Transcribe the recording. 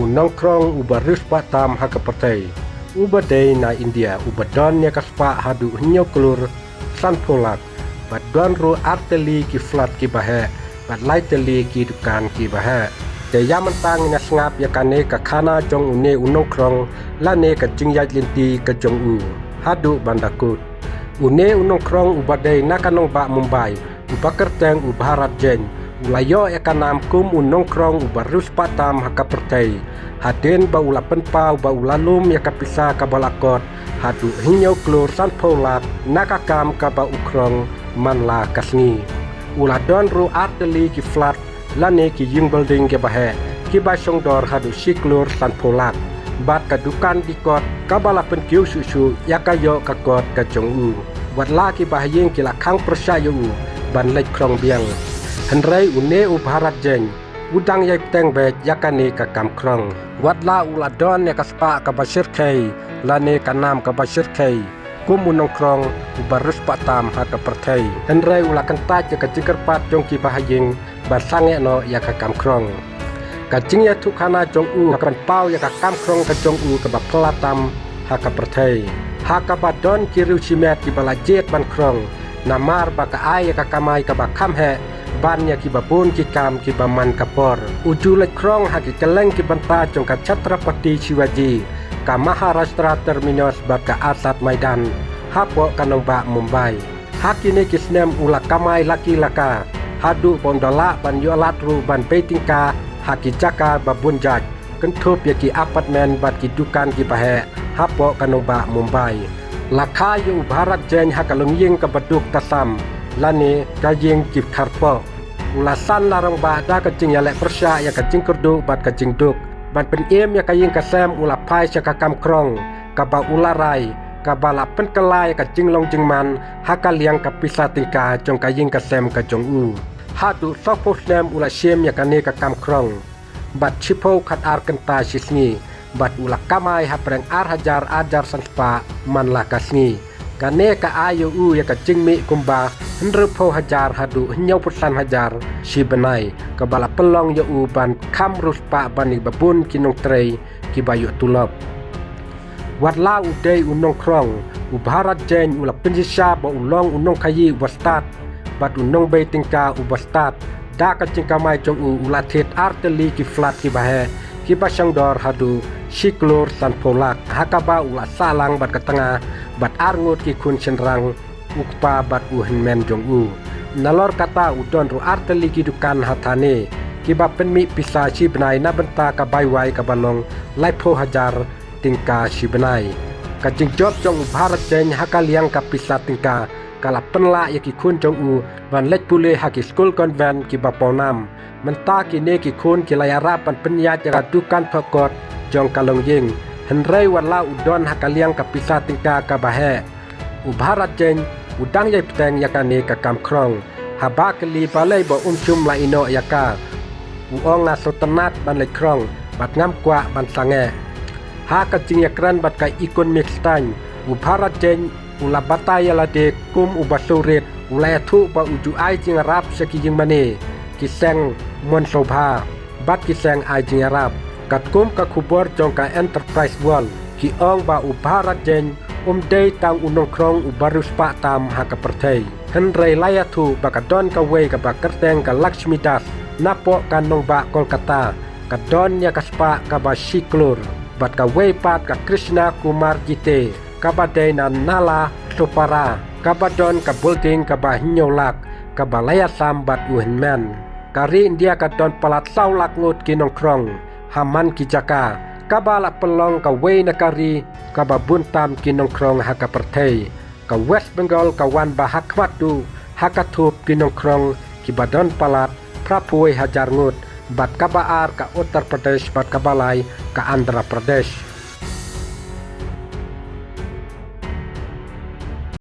unongkrong ubarus patam hakapertai ubadai na India ubadon ya kaspa hadu hinyo kelur sanpolak badon ru arteli ki flat ki bahe bad laiteli ki dukan ki bahe te yamantang na ngap ya kane ka khana jong une unongkrong lane ka jingyat linti ka jong u hadu bandakut une unongkrong ubadai nakanong ba Mumbai ubakerteng ubarat jen ulayo ekanam kum unongkrong ubarus patam hakapertai haden ba ulapen pau ba ulalum yakapisa kabalakot hadu hinyo klur sanpolak nakakam kaba ukrong manla kasni uladon ru arteli ki flat lane ki ying building ke bahe ki ba songdor hadu siklur sanpolak bat kadukan dikot kabalapen kiu susu yakayo kakot kajong u watla ki bahayeng kila khang persayu ban lek krong biang Henry une ubarat jeng udang yai teng be yakani ka kam krong watla uladon ya kaspa ka basir kai lane kanam ka basir kai kumunong krong ubarus patam ha ka pertai Henry ulakan taj ka jiker pat jong ki bahayeng basange no ya ka kam krong ka jing ya thukana jong u ka pau ya ka kam krong ka jong u ka ba pelatam ha ka pertai ha ka badon ki rusimet ki balajet ban krong namar ba ka ai ka kamai ka ba kham he bannya ki babun ki kam ki baman kapor ujulek krong haki keleng ki banta jong ka Chhatrapati Shivaji ka Maharashtra terminus bat ka Asat Maidan hapo kanong ba Mumbai haki ne kisnem ula kamai laki laka hadu bondola ban yolatru ban betingka haki jaka babun jaj kentup ya ki apartmen bat ki dukan ki bahe hapo kanong ba Mumbai lakha yu bharat jen hakalung ying ka baduk tasam lani kajing kip karpo ulasan larang bada kacing yalek persya ya kacing kerdu bat kacing duk ban penem ya kaying kasem ulapai sya kakam krong kaba ularai kaba lapen kelai kacing longjing man hakaliang kapisa tingka jong kaying kasem kajong u hadu sopos nem ulasiem ya kane kakam krong bat chipo khat ar kenta sisni bat ulakamai hapreng ar hajar ajar sanspa man lakasni kane ka ayu u ya kacing mi kumba Hendrupo hajar hadu hinyau pusan hajar si benai kebala pelong ya u ban kam ruspa bani babun kinong trei ki bayu tulop watla udai unong krong ubarat jen ula penjisa ba ulong unong kayi wastat bat unong bay tingka ubastat da kacing kamai jong u ulatit arteli ki flat ki bahe ki basang dor hadu siklur sanpolak hakaba ula salang bat ketengah bat arngut ki kun senrang ukpa bat uhen men jong u nalor kata udon ru arteli kidukan hatane kiba penmi pisa si benai na benta ka baiwai ka balong laipo hajar tingka si benai ka jingjob jong bharat jen hakaliang ka pisa tingka kala penla yaki kun jong u ban lek pule haki school convent kiba ponam menta kine ki kun kilayara pan penya jaga dukan phokot jong kalong ying henrei wala udon hakaliang ka pisa tingka ka bahe ubharat jen udang yai peteng yakane ka kam krong haba keli balai bo chum la ino yaka uong na sotenat ban le krong bat ngam kwa ban sange ha ka jing yakran bat ka ikon mixtan ubharat jen ula bataya la de kum ubasurit ula thu ba uju ai jing rap seki jing mane kiseng mon sobha bat kiseng ai jing rap kat kum ka khubor jong ka enterprise wall ki ong ba ubharat jen day tang unong krong ubarus patam hakapertai Henry layatu bakadon ka wei ka bakerteng ka Lakshmi Das napo kanong ba Kolkata kadon ya kaspa ka ba siklur bat ka wei pat ka Krishna Kumar Gite ka badai na nala sopara ka badon ka building ka ba hinyolak ka ba layasam bat uhenmen kari India kadon palat saulak ngut kinong krong haman kijaka kabala pelong ka wei nakari ka babuntam kinong krong hakapertai ka West Bengal ka wan bahak watu hakatup kinong krong kibadon palat prapuai hajar ngut bat kabaar ka Uttar Pradesh bat kabalai ka Andhra Pradesh